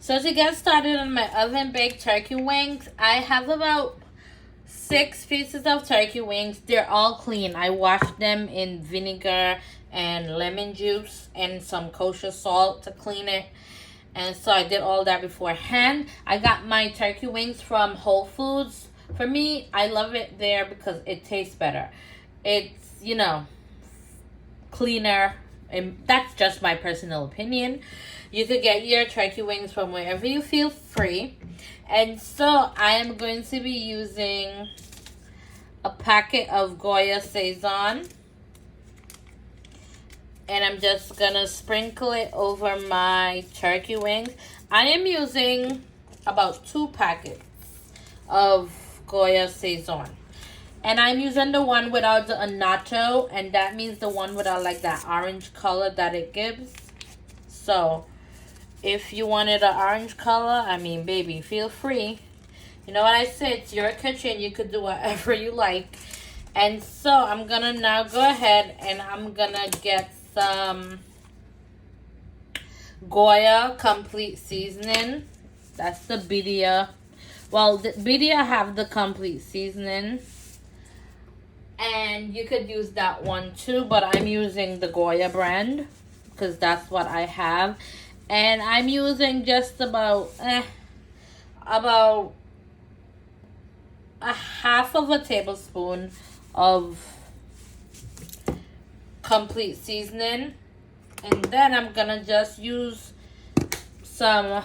So to get started on my oven baked turkey wings, I have about 6 pieces of turkey wings. They're all clean. I washed them in vinegar and lemon juice and some kosher salt to clean it. And so I did all that beforehand. I got my turkey wings from Whole Foods. For me, I love it there because it tastes better. It's, cleaner. And that's just my personal opinion. You could get your turkey wings from wherever you feel free. And so I am going to be using a packet of Goya Saison. And I'm just going to sprinkle it over my turkey wings. I am using about 2 packets of Goya Saison. And I'm using the one without the annatto. And that means the one without like that orange color that it gives. So if you wanted an orange color, I mean, baby, feel free. You know what I say? It's your kitchen. You could do whatever you like. And so I'm going to now go ahead and I'm going to get some Goya Complete Seasoning. That's the Bidia. Well, the Bidia have the Complete Seasoning. And you could use that one too. But I'm using the Goya brand because that's what I have. And I'm using just about a half of a tablespoon of Complete Seasoning. And then I'm going to just use some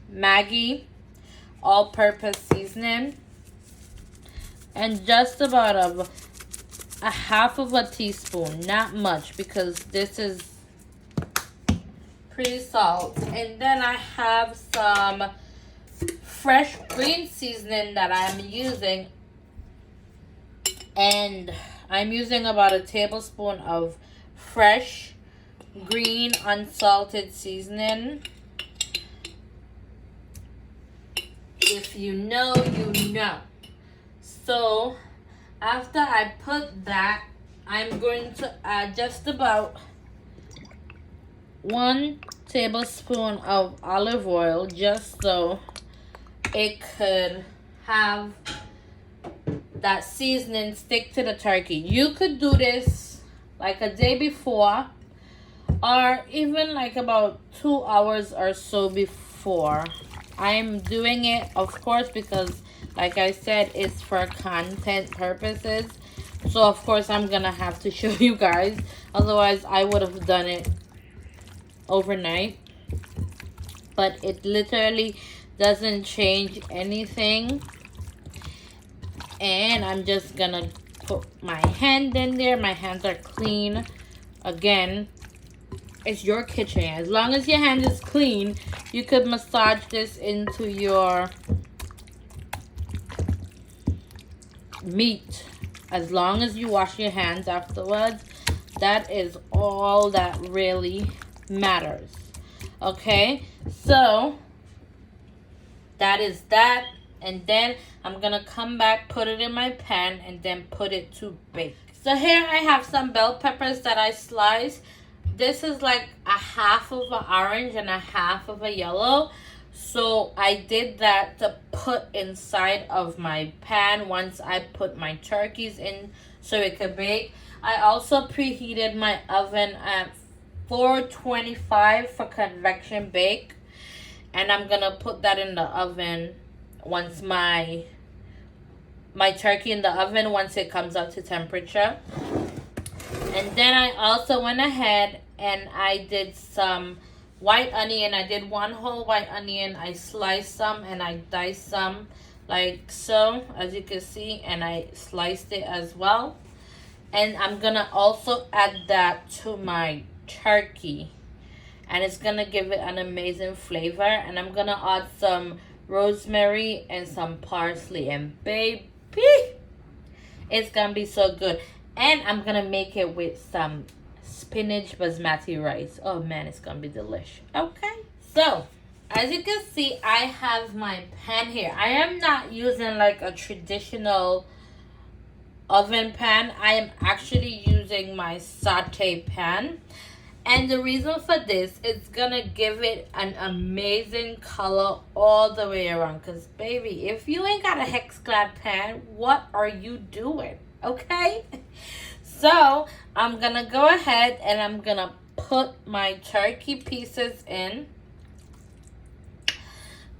Maggie all-purpose seasoning. And just about a half of a teaspoon. Not much because this is pretty salt. And then I have some fresh green seasoning that I'm using. And I'm using about a tablespoon of fresh green unsalted seasoning. If you know, you know. So after I put that, I'm going to add just about 1 tablespoon of olive oil just so it could have that seasoning stick to the turkey. You could do this like a day before or even like about 2 hours or so before. I'm doing it, of course, because like I said, it's for content purposes. So of course I'm gonna have to show you guys. Otherwise I would have done it overnight. But it literally doesn't change anything. And I'm just gonna put my hand in there. My hands are clean. Again, it's your kitchen. As long as your hand is clean, you could massage this into your meat. As long as you wash your hands afterwards, that is all that really matters. Okay, so that is that. And then I'm gonna come back, put it in my pan, and then put it to bake. So here I have some bell peppers that I sliced. This is like a half of an orange and a half of a yellow. So I did that to put inside of my pan once I put my turkeys in so it could bake. I also preheated my oven at 425 for convection bake. And I'm gonna put that in the oven once my turkey in the oven once it comes up to temperature. And then I also went ahead and I did some white onion. I did 1 whole white onion. I sliced some and I diced some like so, as you can see, and I sliced it as well. And I'm gonna also add that to my turkey, and it's gonna give it an amazing flavor. And I'm gonna add some rosemary and some parsley, and baby, it's gonna be so good. And I'm gonna make it with some spinach basmati rice. Oh man, it's gonna be delish. Okay, so as you can see, I have my pan here. I am not using like a traditional oven pan. I am actually using my saute pan. And the reason for this, it's gonna give it an amazing color all the way around. Because, baby, if you ain't got a hex clad pan, what are you doing? Okay? So, I'm gonna go ahead and I'm gonna put my turkey pieces in.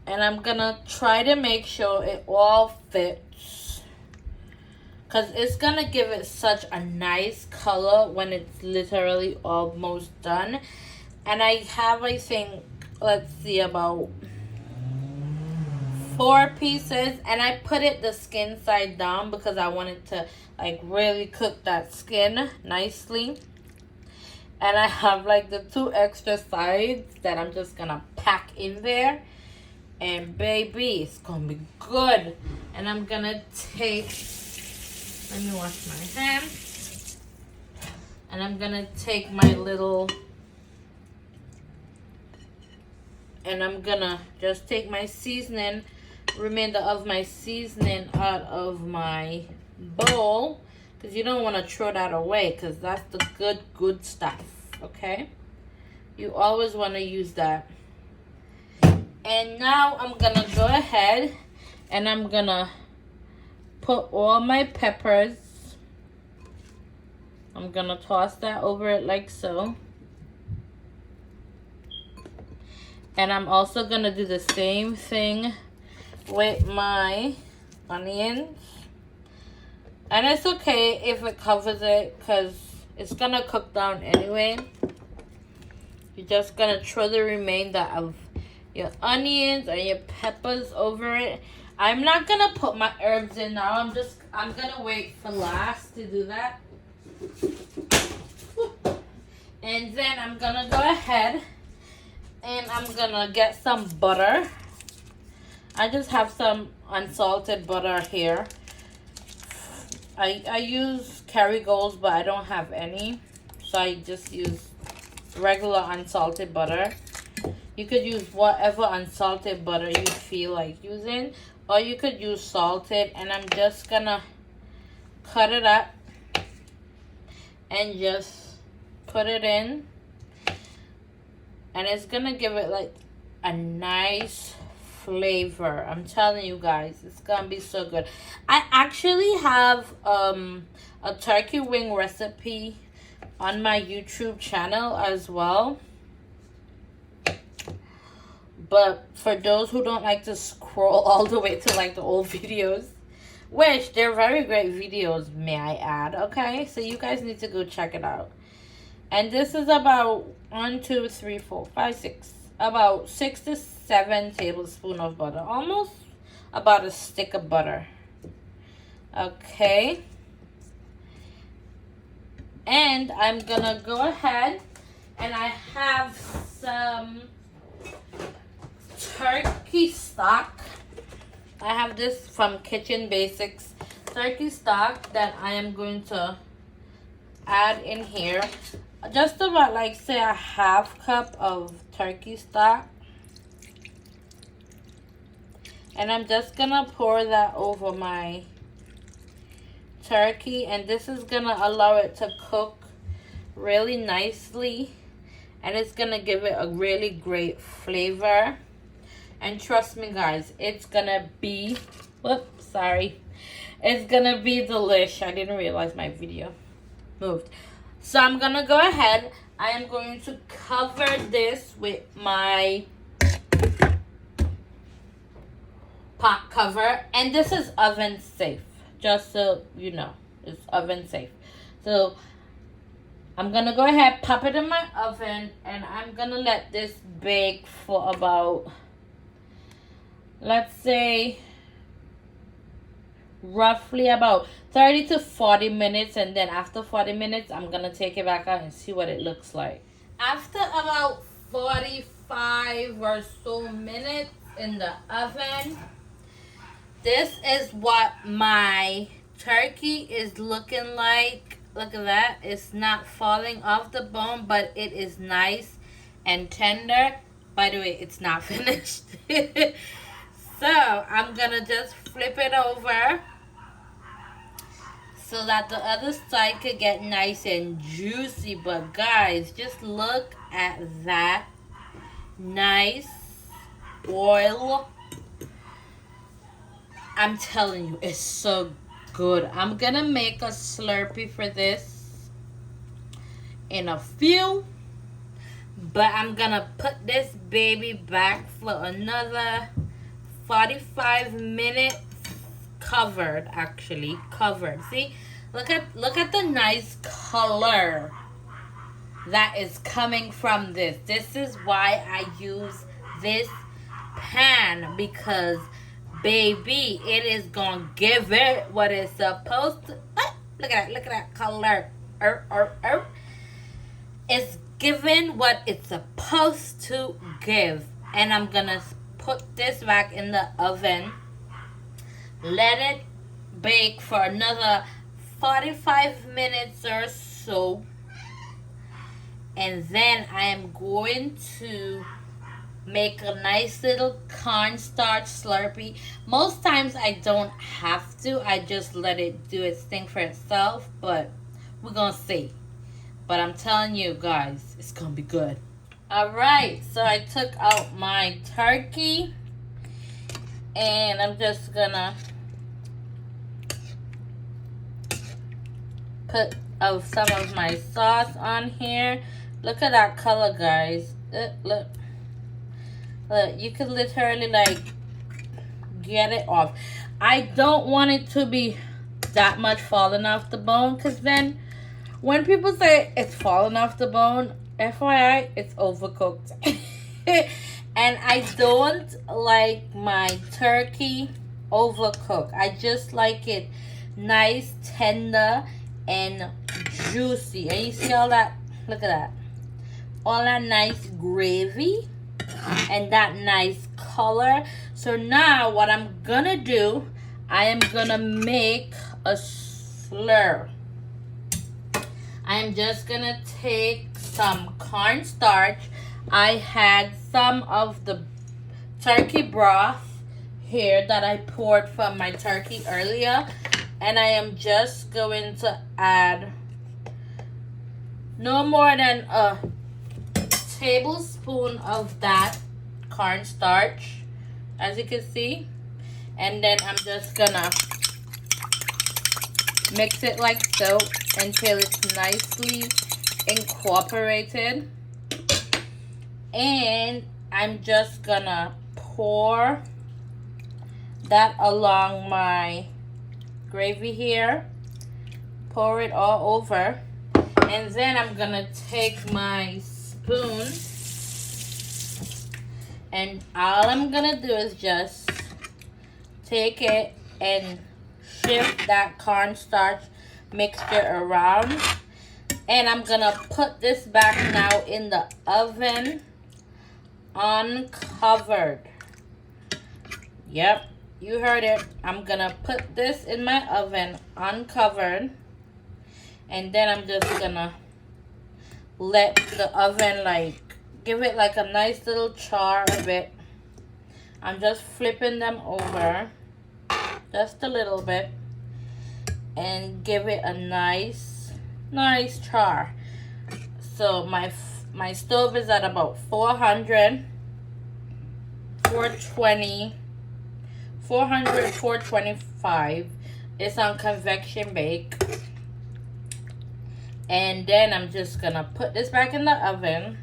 And I'm gonna try to make sure it all fits. Because it's gonna give it such a nice color when it's literally almost done. And I have, I think, let's see, about 4 pieces. And I put it the skin side down because I wanted to like really cook that skin nicely. And I have like the 2 extra sides that I'm just gonna pack in there. And baby, it's gonna be good. And I'm gonna take, let me wash my hands. And I'm gonna take my little, and I'm gonna just take my seasoning, remainder of my seasoning out of my bowl. Because you don't want to throw that away, because that's the good stuff, okay? You always want to use that. And now I'm gonna go ahead and I'm gonna put all my peppers. I'm gonna toss that over it like so. And I'm also gonna do the same thing with my onions. And it's okay if it covers it because it's gonna cook down anyway. You're just gonna throw the remainder of your onions and your peppers over it. I'm not gonna put my herbs in now. I'm gonna wait for last to do that. And then I'm gonna go ahead and I'm gonna get some butter. I just have some unsalted butter here. I use Kerrygold's, but I don't have any, so I just use regular unsalted butter. You could use whatever unsalted butter you feel like using, or you could use salted. And I'm just gonna cut it up and just put it in, and it's gonna give it like a nice flavor. I'm telling you guys, it's gonna be so good. I actually have a turkey wing recipe on my YouTube channel as well. But for those who don't like to scroll all the way to like the old videos, which they're very great videos, may I add, okay? So you guys need to go check it out. And this is about 1, 2, 3, 4, 5, 6. About 6 to 7 tablespoons of butter. Almost about a stick of butter. Okay. And I'm gonna go ahead and I have some turkey stock. I have this from Kitchen Basics turkey stock that I am going to add in here. Just about like say a half cup of turkey stock. And I'm just gonna pour that over my turkey, and this is gonna allow it to cook really nicely, and it's gonna give it a really great flavor. And trust me guys, it's gonna be, whoops, sorry, it's gonna be delish. I didn't realize my video moved. So I'm gonna go ahead, I am going to cover this with my pot cover, and this is oven safe, just so you know, it's oven safe. So I'm gonna go ahead, pop it in my oven, and I'm gonna let this bake for about, let's say, roughly about 30 to 40 minutes. And then after 40 minutes, I'm gonna take it back out and see what it looks like. After about 45 or so minutes in the oven, this is what my turkey is looking like. Look at that. It's not falling off the bone, but it is nice and tender. By the way, it's not finished. So I'm gonna just flip it over so that the other side could get nice and juicy. But guys, just look at that nice oil. I'm telling you, it's so good. I'm gonna make a Slurpee for this in a few, but I'm gonna put this baby back for another 45 minutes. Covered, actually covered. See, look at the nice color that is coming from this. This is why I use this pan, because baby, it is gonna give it what it's supposed to. Look at that color. It's giving what it's supposed to give. And I'm gonna put this back in the oven. Let it bake for another 45 minutes or so. And then I am going to make a nice little cornstarch Slurpee. Most times I don't have to. I just let it do its thing for itself. But we're going to see. But I'm telling you guys, it's going to be good. Alright, so I took out my turkey. And I'm just going to put some of my sauce on here. Look at that color, guys. Look, you can literally like get it off. I don't want it to be that much falling off the bone, because then when people say it's falling off the bone, FYI, it's overcooked. And I don't like my turkey overcooked. I just like it nice, tender, and juicy. And you see all that? Look at that. All that nice gravy and that nice color. So now what I'm gonna do, I am gonna make a slur. I'm just gonna take some cornstarch. I had some of the turkey broth here that I poured from my turkey earlier. And I am just going to add no more than a tablespoon of that cornstarch, as you can see. And then I'm just gonna mix it like so until it's nicely incorporated. And I'm just gonna pour that along my gravy here. Pour it all over. And then I'm gonna take my spoon, and all I'm gonna do is just take it and shift that cornstarch mixture around. And I'm gonna put this back now in the oven uncovered. Yep, you heard it. I'm gonna put this in my oven uncovered. And then I'm just gonna let the oven like give it like a nice little char a bit. I'm just flipping them over just a little bit and give it a nice char. So my stove is at about 400, 425. It's on convection bake. And then I'm just gonna put this back in the oven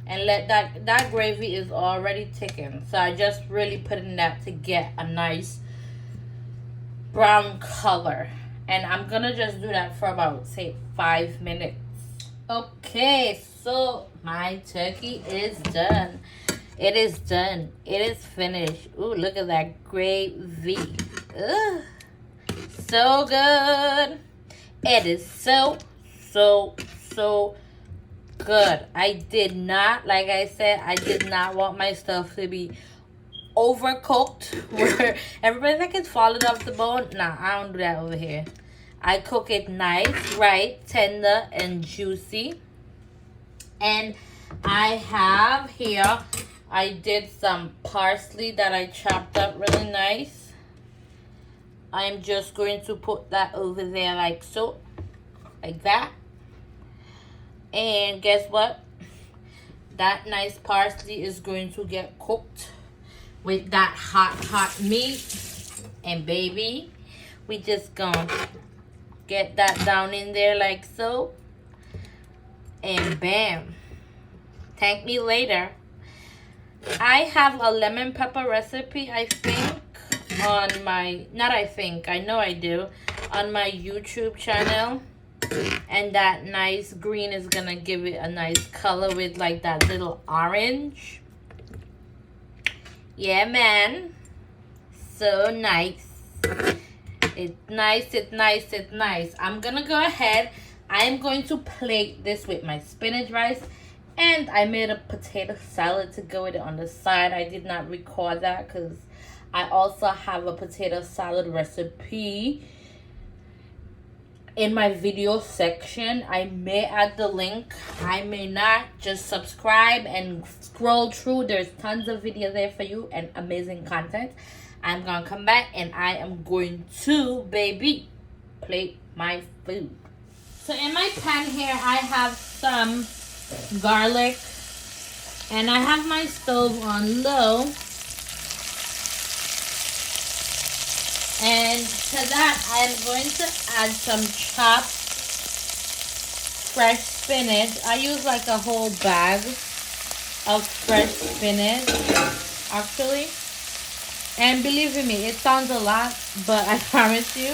and let that gravy is already thickened. So I just really put in that to get a nice brown color. And I'm gonna just do that for about, say, 5 minutes. Okay, so my turkey is done. It is done. It is finished. Ooh, look at that gravy. Ugh. So good. It is so good. I did not, like I said, I did not want my stuff to be overcooked where everybody's like it's falling off the bone. Nah, I don't do that over here. I cook it nice, right, tender and juicy. And I have here, I did some parsley that I chopped up really nice. I'm just going to put that over there like so. Like that. And guess what? That nice parsley is going to get cooked with that hot meat. And baby, we just gonna get that down in there like so. And bam. Thank me later. I have a lemon pepper recipe, I think, on my, not I think, I know I do, on my YouTube channel. And that nice green is gonna give it a nice color with like that little orange. Yeah, man. So nice. It's nice, it's nice, it's nice. I'm gonna go ahead. I am going to plate this with my spinach rice. And I made a potato salad to go with it on the side. I did not record that because I also have a potato salad recipe in my video section. I may add the link. I may not. Just subscribe and scroll through. There's tons of videos there for you and amazing content. I'm going to come back and I am going to, baby, plate my food. So in my pan here, I have some garlic, and I have my stove on low, and to that I am going to add some chopped fresh spinach. I use like a whole bag of fresh spinach actually, and believe me, it sounds a lot, but I promise you,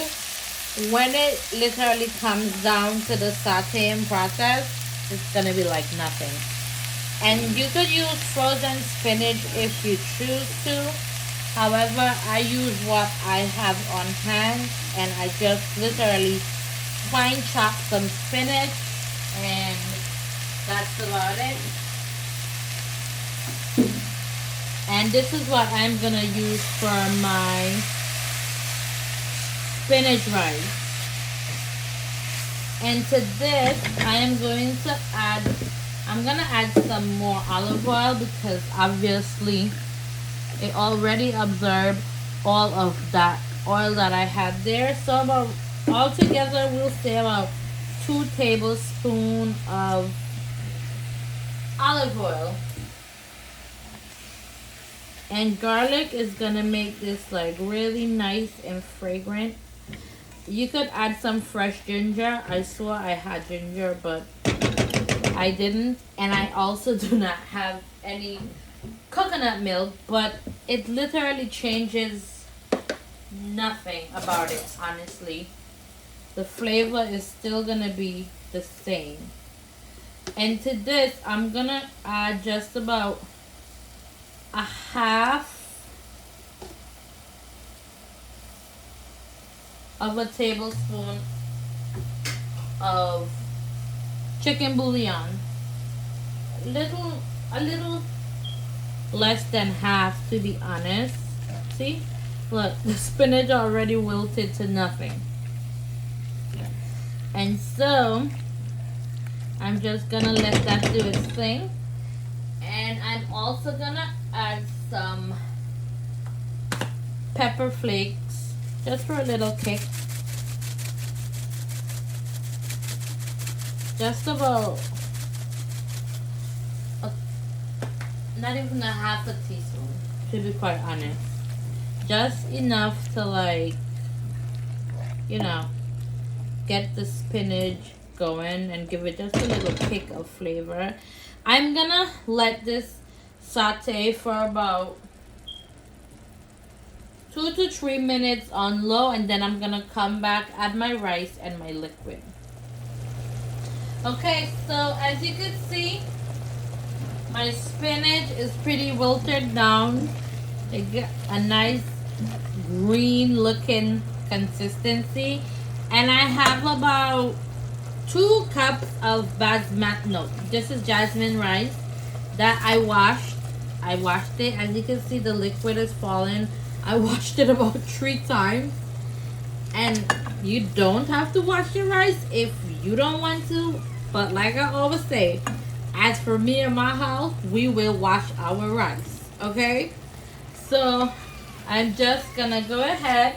when it literally comes down to the sauteing process, it's gonna be like nothing. And you could use frozen spinach if you choose to. However, I use what I have on hand, and I just literally fine chop some spinach, and that's about it. And this is what I'm gonna use for my spinach rice. And to this, I am going to add, I'm going to add some more olive oil because obviously it already absorbed all of that oil that I had there. So about, altogether, we'll say about 2 tablespoons of olive oil. And garlic is going to make this like really nice and fragrant. You could add some fresh ginger. I swore I had ginger, but I didn't. And I also do not have any coconut milk, but it literally changes nothing about it, honestly. The flavor is still gonna be the same. And to this, I'm gonna add just about a half of a tablespoon of chicken bouillon. A little less than half, to be honest. See? Look, the spinach already wilted to nothing. And so I'm just gonna let that do its thing. And I'm also gonna add some pepper flakes just for a little kick. Just about not even a half a teaspoon, to be quite honest. Just enough to, like, you know, get the spinach going and give it just a little kick of flavor. I'm gonna let this saute for about 2 to 3 minutes on low, and then I'm gonna come back, add my rice and my liquid. Okay, so as you can see, my spinach is pretty wilted down. It got a nice green looking consistency. And I have about 2 cups of this is jasmine rice that I washed. I washed it. As you can see, the liquid is falling. I washed it about 3 times. And you don't have to wash your rice if you don't want to. But like I always say, as for me and my house, we will wash our rice. Okay? So I'm just gonna go ahead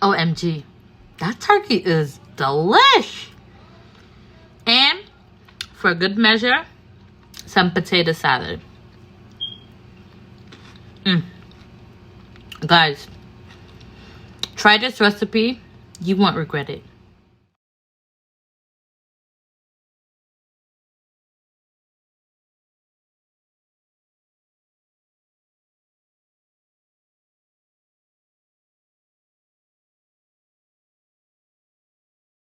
OMG. That turkey is delish. And for good measure, some potato salad. Guys, try this recipe. You won't regret it.